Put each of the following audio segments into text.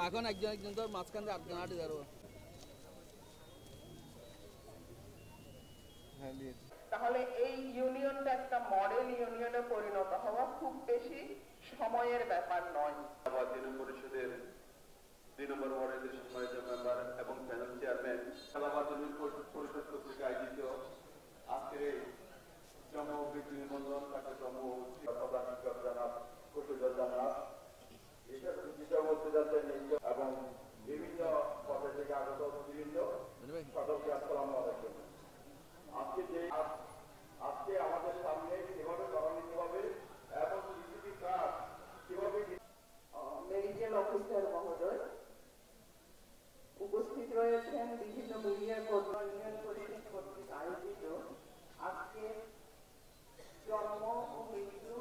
রাখুন একজন একজন তো মাঝখান দিয়ে আটজন আটে যাবো। তাহলে এই ইউনিয়নটা একটা মডেল ইউনিয়নে পরিণত হওয়া খুব বেশি সময়ের ব্যাপার নয়। ইউনিয়ন পরিষদের 2 নম্বর ওয়ার্ডের সম্মানিত মেম্বার এবং প্যানেল চেয়ারম্যান খেলাবাদ ইউনিয়ন পরিষদ কর্তৃক আয়োজিত আজকের এই জন্মবিক্রি নিবন্ধন কার্যক্রম প্রধান শিক্ষক জানাব কুশলীধর জানাব এটা বলতে যাচ্ছেন এবং বিভিন্ন পদে থেকে আগত অতিরিক্ত সকলকে আসসালামু আলাইকুম। আজকে আমাদের সামনে কিভাবে ত্বরান্বিত হবে এবং ডিসিপি কাজ কিভাবে মেডিকেল অফিসার মহোদয় উপস্থিত রয়েছেন বিভিন্ন মিডিয়া ইউনিয়ন পরিষদ কর্তৃক আয়োজিত আজকে জন্ম ও মৃত্যু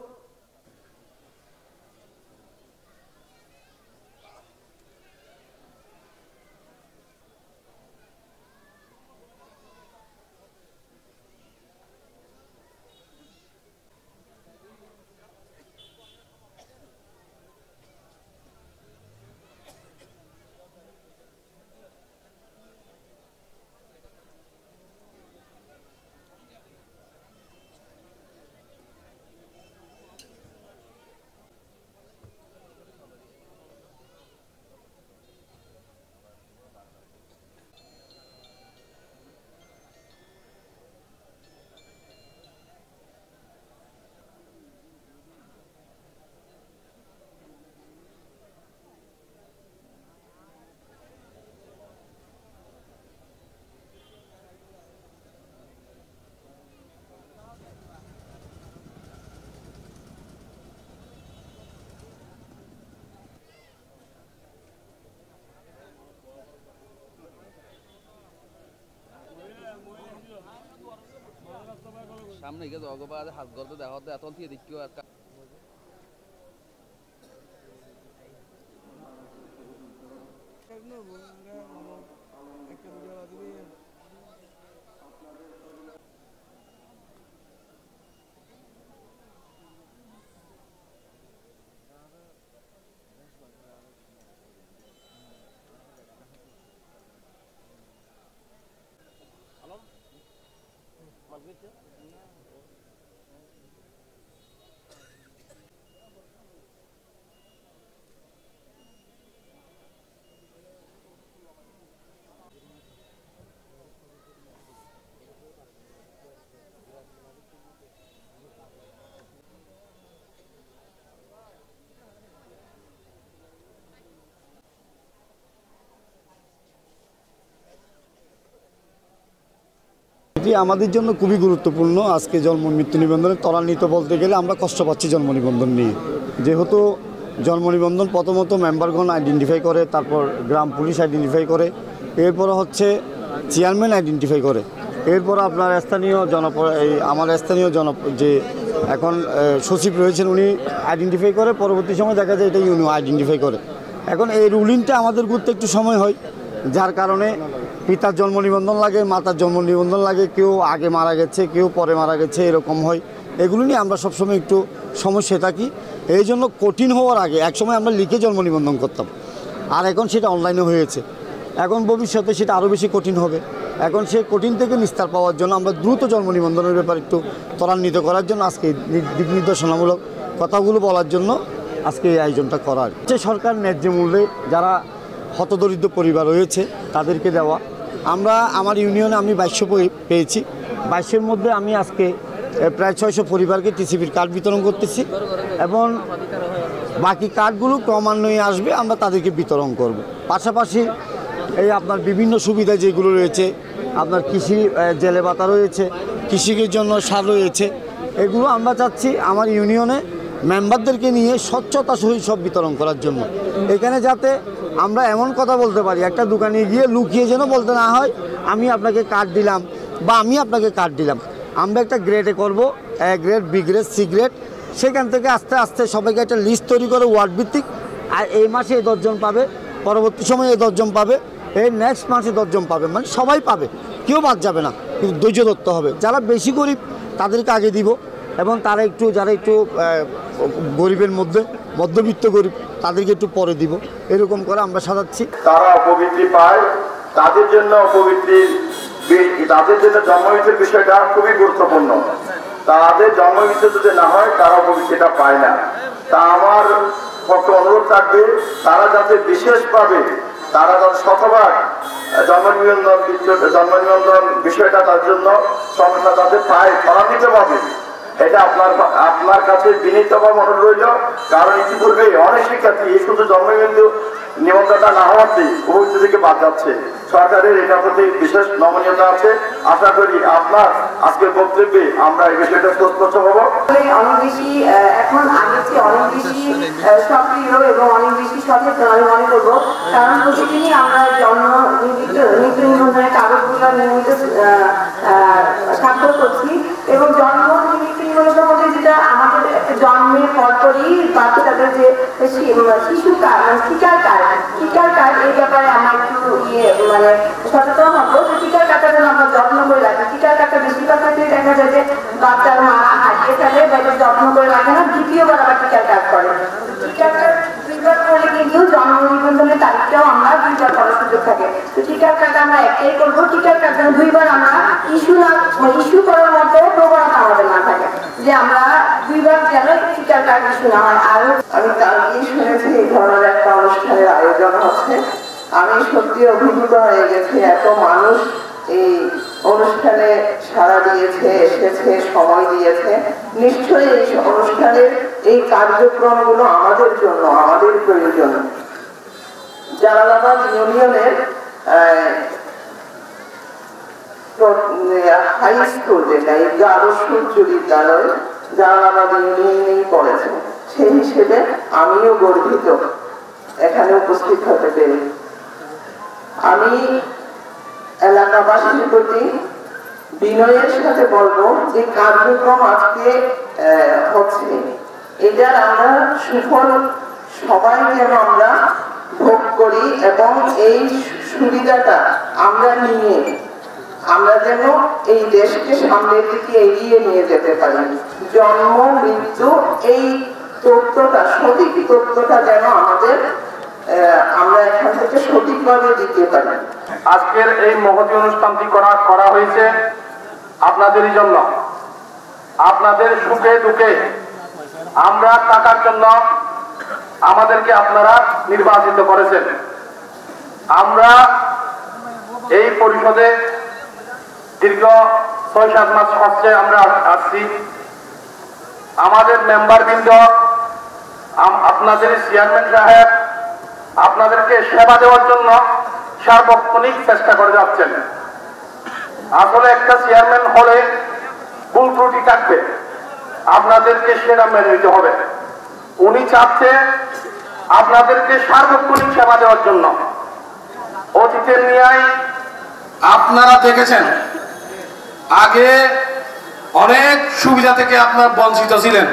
সামনে গিয়ে অগবাদে হাত গর্তে দেখা হতে এত দিয়ে দেখিও আর এটি আমাদের জন্য খুবই গুরুত্বপূর্ণ। আজকে জন্ম মৃত্যু নিবন্ধনে ত্বরান্বিত বলতে গেলে আমরা কষ্ট পাচ্ছি জন্ম নিবন্ধন নিয়ে, যেহেতু জন্ম নিবন্ধন প্রথমত মেম্বারগণ আইডেন্টিফাই করে, তারপর গ্রাম পুলিশ আইডেন্টিফাই করে, এরপর হচ্ছে চেয়ারম্যান আইডেন্টিফাই করে, এরপর আপনার স্থানীয় আমার স্থানীয় যে এখন সচিব রয়েছেন উনি আইডেন্টিফাই করে, পরবর্তী সময় দেখা যায় এটা ইউনিয়ন আইডেন্টিফাই করে। এখন এই রুলিংটা আমাদের করতে একটু সময় হয়, যার কারণে পিতার জন্ম নিবন্ধন লাগে, মাতার জন্ম নিবন্ধন লাগে, কেউ আগে মারা গেছে কেউ পরে মারা গেছে, এরকম হয়। এগুলো নিয়ে আমরা সবসময় একটু সমস্যায় থাকি। এই জন্য কঠিন হওয়ার আগে একসময় আমরা লিখে জন্ম নিবন্ধন করতাম, আর এখন সেটা অনলাইনে হয়েছে। এখন ভবিষ্যতে সেটা আরও বেশি কঠিন হবে। এখন সেই কঠিন থেকে নিস্তার পাওয়ার জন্য আমরা দ্রুত জন্ম নিবন্ধনের ব্যাপারে একটু ত্বরান্বিত করার জন্য আজকে দিক নির্দেশনামূলক কথাগুলো বলার জন্য আজকে এই আয়োজনটা করার। সরকার ন্যায্য মূল্যে যারা হতদরিদ্র পরিবার রয়েছে তাদেরকে দেওয়া। আমার ইউনিয়নে আমি 2200 পেয়েছি, 2200-এর মধ্যে আমি আজকে প্রায় 600 পরিবারকে টিসিবির কার্ড বিতরণ করতেছি এবং বাকি কার্ডগুলো ক্রমান্বয়ে আসবে, আমরা তাদেরকে বিতরণ করব। পাশাপাশি এই আপনার বিভিন্ন সুবিধা যেগুলো রয়েছে, আপনার কৃষি জেলে ভাতা রয়েছে, কৃষিকের জন্য সার রয়েছে, এগুলো আমরা চাচ্ছি আমার ইউনিয়নে মেম্বারদেরকে নিয়ে স্বচ্ছতা সহিত সব বিতরণ করার জন্য। এখানে যাতে আমরা এমন কথা বলতে পারি, একটা দোকানে গিয়ে লুকিয়ে যেন বলতে না হয় আমি আপনাকে কার্ড দিলাম বা আমি আপনাকে কার্ড দিলাম। আমরা একটা গ্রেডে করব, A grade, B grade, C grade. সেখান থেকে আস্তে আস্তে সবাইকে একটা লিস্ট তৈরি করে ওয়ার্ড ভিত্তিক, আর এই মাসে এই 10 জন পাবে, পরবর্তী সময়ে এই 10 জন পাবে, এই নেক্সট মাসে 10 জন পাবে, মানে সবাই পাবে, কেউ বাদ যাবে না। কিন্তু ধৈর্য ধরতে হবে। যারা বেশি গরিব তাদেরকে আগে দিব এবং যারা একটু গরিবের মধ্যে মধ্যবিত্ত গরিব তাদেরকে একটু পরে দিব, এরকম করে আমরা সাজাচ্ছি। তারা অপবৃত্তি পায়, তাদের জন্য জন্মমৃত্যুর বিষয়টা খুবই গুরুত্বপূর্ণ। তাদের জন্মমৃত্যু যদি না হয় তারা অপবৃত্তিটা পায় না। তা আমার পক্ষে অনুরোধ থাকবে তারা যাতে বিশেষভাবে তারা যাতে শতভাগ জন্ম নিবন্ধন বিষয়টা তার জন্য সমস্যা যাতে পায় ত্বরান্বিতভাবে, এটা আপনার কাছে বিনীতভাবে অনুরোধ রইল। কারণ ইতিপূর্বে অনেক শিক্ষার্থী এই শুধু জন্ম নিবন্ধনটা না হওয়াতে উপযুক্ত থেকে বাদ যাচ্ছে। সরকারের এটা প্রতি বিশেষ নমনীয়তা আছে। আশা করি আপনার আজকের বক্তব্যে আমরা এই বিষয়টা স্পষ্ট হবো। অনেক বেশি এখন আগের চেয়ে অনেক বেশি সক্রিয় এবং অনেক বেশি সচেতন আমি মনে করবো। কারণ প্রতিদিনই আমরা নীতি নিবন্ধনের কাগজগুলো নিয়মিত স্বাক্ষর করছি এবং জন্ম নীতি নিবন্ধনের মধ্যে যেটা আমাদের জন্মের পরপরই বাচ্চাদের যে শিশু কার্ড টিকার কার্ড এই ব্যাপারে আমরা একটু মানে সচেতন হবো যে টিকার কার্ডটা যেন আমরা যত্ন করে রাখি। টিকার কার্ডটা বেশিরভাগ ক্ষেত্রে দেখা যায় যে বাচ্চার মা হারিয়ে ফেলে বা যত্ন করে রাখে না, দ্বিতীয়বার আবার টিকার কার্ড করে। টিকার কার্ড দুইবার করে কিন্তু জন্ম নিবন্ধনের তারিখটাও আমরা দুইবার করার সুযোগ থাকে। তো টিকার কার্ড আমরা একটাই করবো, টিকার কার্ড যেন দুইবার আমরা ইস্যু করার মতো প্রবণতা আমাদের না থাকে, যে আমরা দুইবার যেন টিকার কার্ড ইস্যু না হয়। আর আমি কালকেই শুনেছি এই ধরনের একটা অনুষ্ঠানের আয়োজন হচ্ছে। আমি সত্যি অভিভূত হয়ে গেছি, এত মানুষ এই অনুষ্ঠানে সাড়া দিয়েছে, এসেছে, সময় দিয়েছে। নিশ্চয়ই এই অনুষ্ঠানের এই কার্যক্রমগুলো আমাদের জন্য, আমাদের প্রয়োজন। জালালাবাদ ইউনিয়নের হাই স্কুল যেটা আদর্শ উচ্চ বিদ্যালয় জালালাবাদ ইউনিয়নেই পড়েছে, সেই হিসেবে আমিও গর্বিত এখানে উপস্থিত হতে পেরে। আমি এলাকাবাসীর প্রতি বিনয়ের সাথে বলবো যে কার্যক্রম আজকে হচ্ছে, এটার আমরা সুফল সবাই যেন আমরা ভোগ করি এবং এই সুবিধাটা আমরা নিয়ে আমরা যেন এই দেশকে সামনের দিকে এগিয়ে নিয়ে যেতে পারি। জন্ম মৃত্যু এই তথ্যটা, সঠিক তথ্যটা যেন আমরা এখান থেকে সঠিকভাবে দিতে পারি। আজকের এই মহতী অনুষ্ঠানটি করা হয়েছে আপনাদেরই জন্য, আপনাদের সুখে দুঃখে আমরা থাকার জন্য আমাদেরকে আপনারা নির্বাচিত করেছেন। আমরা এই পরিষদে দীর্ঘ ৬-৭ মাস হচ্ছে আমরা আসছি। আমাদের মেম্বারবৃন্দ, আপনাদের চেয়ারম্যান সাহেব আপনাদেরকে সেবা দেওয়ার জন্য সার্বক্ষণিক চেষ্টা করে যাচ্ছেন। আসলে একটা চেয়ারম্যান হলে ভুল ত্রুটি থাকবে, আপনাদেরকে সেটা মেনে নিতে হবে। উনি চাচ্ছে আপনাদেরকে সার্বক্ষণিক সেবা দেওয়ার জন্য। অতীতের ন্যায় আপনারা দেখেছেন আগে অনেক সুবিধা থেকে আপনারা বঞ্চিত ছিলেন।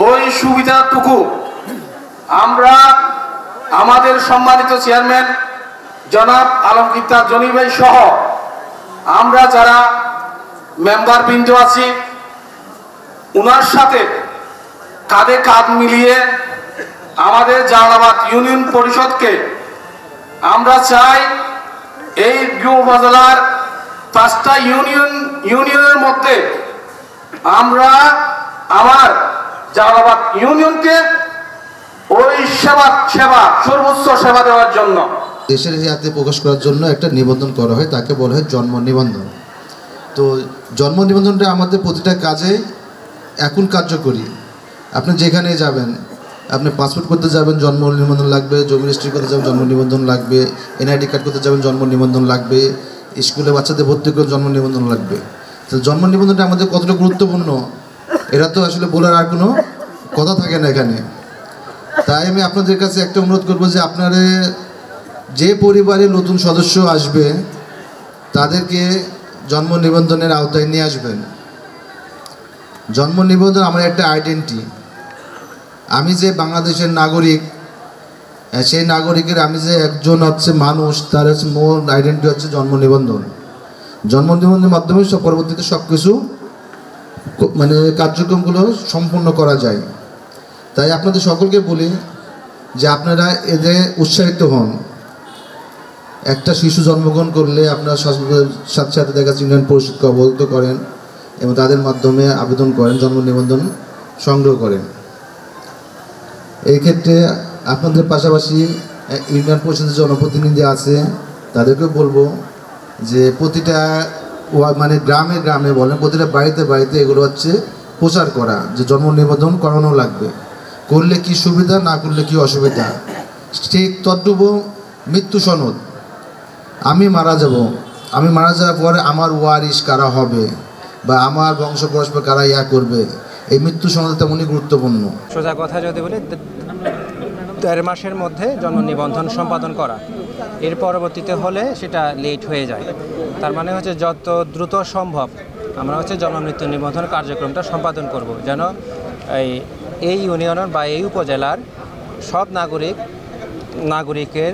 ওই সুবিধাটুকু আমরা আমাদের সম্মানিত চেয়ারম্যান জনাব আলমগীর জনি ভাই সহ আমরা যারা মেম্বারবৃন্দ আছি উনার সাথে কাঁধে কাঁধ মিলিয়ে আমাদের জালালাবাদ ইউনিয়ন পরিষদকে আমরা চাই এই উপজেলার 5টা ইউনিয়নের মধ্যে আমরা আমার জালালাবাদ ইউনিয়নকে ওই সেবা সর্বোচ্চ সেবা দেওয়ার জন্য দেশের হাতে প্রকাশ করার জন্য একটা নিবন্ধন করা হয়, তাকে বলা হয় জন্ম নিবন্ধন। তো জন্ম নিবন্ধনটা আমাদের প্রতিটা কাজে এখন কার্যকরী। আপনি যেখানে যাবেন, আপনি পাসপোর্ট করতে যাবেন জন্ম নিবন্ধন লাগবে, জমি রেজিস্ট্রি করতে যাবেন জন্ম নিবন্ধন লাগবে, এনআইডি কার্ড করতে যাবেন জন্ম নিবন্ধন লাগবে, স্কুলে বাচ্চাদের ভর্তি করে জন্ম নিবন্ধন লাগবে। তো জন্ম নিবন্ধনটা আমাদের কতটা গুরুত্বপূর্ণ এটা তো আসলে বলার আর কোনো কথা থাকে না এখানে। তাই আমি আপনাদের কাছে একটা অনুরোধ করবো যে আপনারা যে পরিবারে নতুন সদস্য আসবে তাদেরকে জন্ম নিবন্ধনের আওতায় নিয়ে আসবেন। জন্ম নিবন্ধন আমার একটা আইডেন্টি। আমি যে বাংলাদেশের নাগরিক, সেই নাগরিকের আমি যে একজন হচ্ছে মানুষ, তার হচ্ছে মূল আইডেন্টি হচ্ছে জন্ম নিবন্ধন। জন্ম নিবন্ধনের মাধ্যমে পরবর্তীতে সব কিছু মানে কার্যক্রমগুলো সম্পূর্ণ করা যায়। তাই আপনাদের সকলকে বলি যে আপনারা এদের উৎসাহিত হন। একটা শিশু জন্মগ্রহণ করলে আপনারা সাথে সাথে দেখা যাচ্ছে ইউনিয়ন পরিষদকে অবগত করেন এবং তাদের মাধ্যমে আবেদন করেন, জন্ম নিবন্ধন সংগ্রহ করেন। এই ক্ষেত্রে আপনাদের পাশাপাশি ইউনিয়ন পরিষদের জনপ্রতিনিধি আছে, তাদেরকেও বলবো যে প্রতিটা মানে গ্রামে গ্রামে বলেন, প্রতিটা বাড়িতে বাড়িতে এগুলো হচ্ছে প্রচার করা যে জন্ম নিবন্ধন করানো লাগবে, করলে কি সুবিধা, না করলে কি অসুবিধা। ঠিক তদ্রুপ মৃত্যু সনদ, আমি মারা যাওয়ার পরে আমার ওয়ারিশ কারা হবে বা আমার বংশ পরস্পর কারা ইয়া করবে, এই মৃত্যু সনদ তেমনই গুরুত্বপূর্ণ। সোজা কথা যদি বলি, 13 মাসের মধ্যে জন্ম নিবন্ধন সম্পাদন করা, এর পরবর্তীতে হলে সেটা লেট হয়ে যায়। তার মানে হচ্ছে যত দ্রুত সম্ভব আমরা হচ্ছে জন্ম মৃত্যু নিবন্ধন কার্যক্রমটা সম্পাদন করব, যেন এই ইউনিয়নের বা এই উপজেলার সব নাগরিকের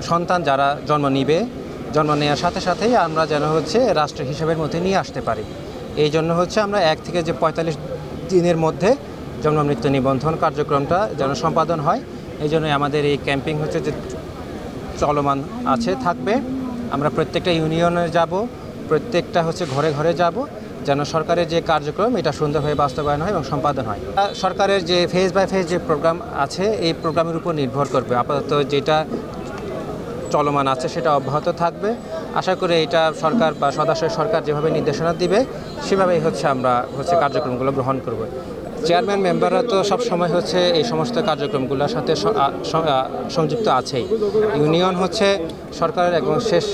সন্তান যারা জন্ম নিবে, জন্ম নেওয়ার সাথে সাথেই আমরা যেন হচ্ছে রাষ্ট্র হিসাবের মধ্যে নিয়ে আসতে পারি। এই জন্য হচ্ছে আমরা 1 থেকে 45 দিনের মধ্যে জন্ম মৃত্যু নিবন্ধন কার্যক্রমটা যেন সম্পাদন হয়, এই জন্যই আমাদের এই ক্যাম্পিং হচ্ছে যে চলমান থাকবে। আমরা প্রত্যেকটা ইউনিয়নে যাব, প্রত্যেকটা হচ্ছে ঘরে ঘরে যাব, যেন সরকারের যে কার্যক্রম এটা সুন্দরভাবে বাস্তবায়ন হয় এবং সম্পাদন হয়। সরকারের যে ফেজ বাই ফেজ যে প্রোগ্রাম আছে, এই প্রোগ্রামের উপর নির্ভর করবে। আপাতত যেটা চলমান আছে সেটা অব্যাহত থাকবে। আশা করি এটা সরকার বা সদস্য সরকার যেভাবে নির্দেশনা দিবে সেভাবেই হচ্ছে আমরা হচ্ছে কার্যক্রমগুলো গ্রহণ করব। চেয়ারম্যান মেম্বাররা তো সব সময় হচ্ছে এই সমস্ত কার্যক্রমগুলোর সাথে সংযুক্ত আছেই। ইউনিয়ন হচ্ছে সরকারের একদম শেষ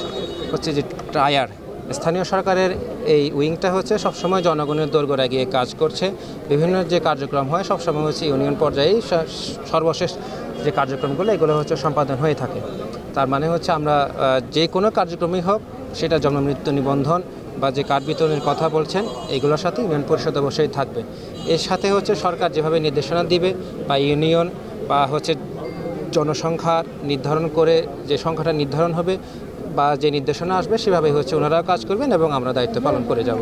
হচ্ছে যে টায়ার, স্থানীয় সরকারের এই উইংটা হচ্ছে সবসময় জনগণের দোরগোড়া গিয়ে কাজ করছে। বিভিন্ন যে কার্যক্রম হয় সবসময় হচ্ছে ইউনিয়ন পর্যায়েই সর্বশেষ যে কার্যক্রমগুলো এগুলো হচ্ছে সম্পাদন হয়ে থাকে। তার মানে হচ্ছে আমরা যে কোনো কার্যক্রমই হোক, সেটা জন্ম মৃত্যু নিবন্ধন বা যে কার্ড বিতরণের কথা বলছেন, এগুলোর সাথে ইউনিয়ন পরিষদ অবশ্যই থাকবে। এর সাথে হচ্ছে সরকার যেভাবে নির্দেশনা দিবে বা ইউনিয়ন বা হচ্ছে জনসংখ্যা নির্ধারণ করে যে সংখ্যাটা নির্ধারণ হবে বা যে নির্দেশনা আসবে সেভাবেই হচ্ছে ওনারাও কাজ করবেন এবং আমরা দায়িত্ব পালন করে যাব।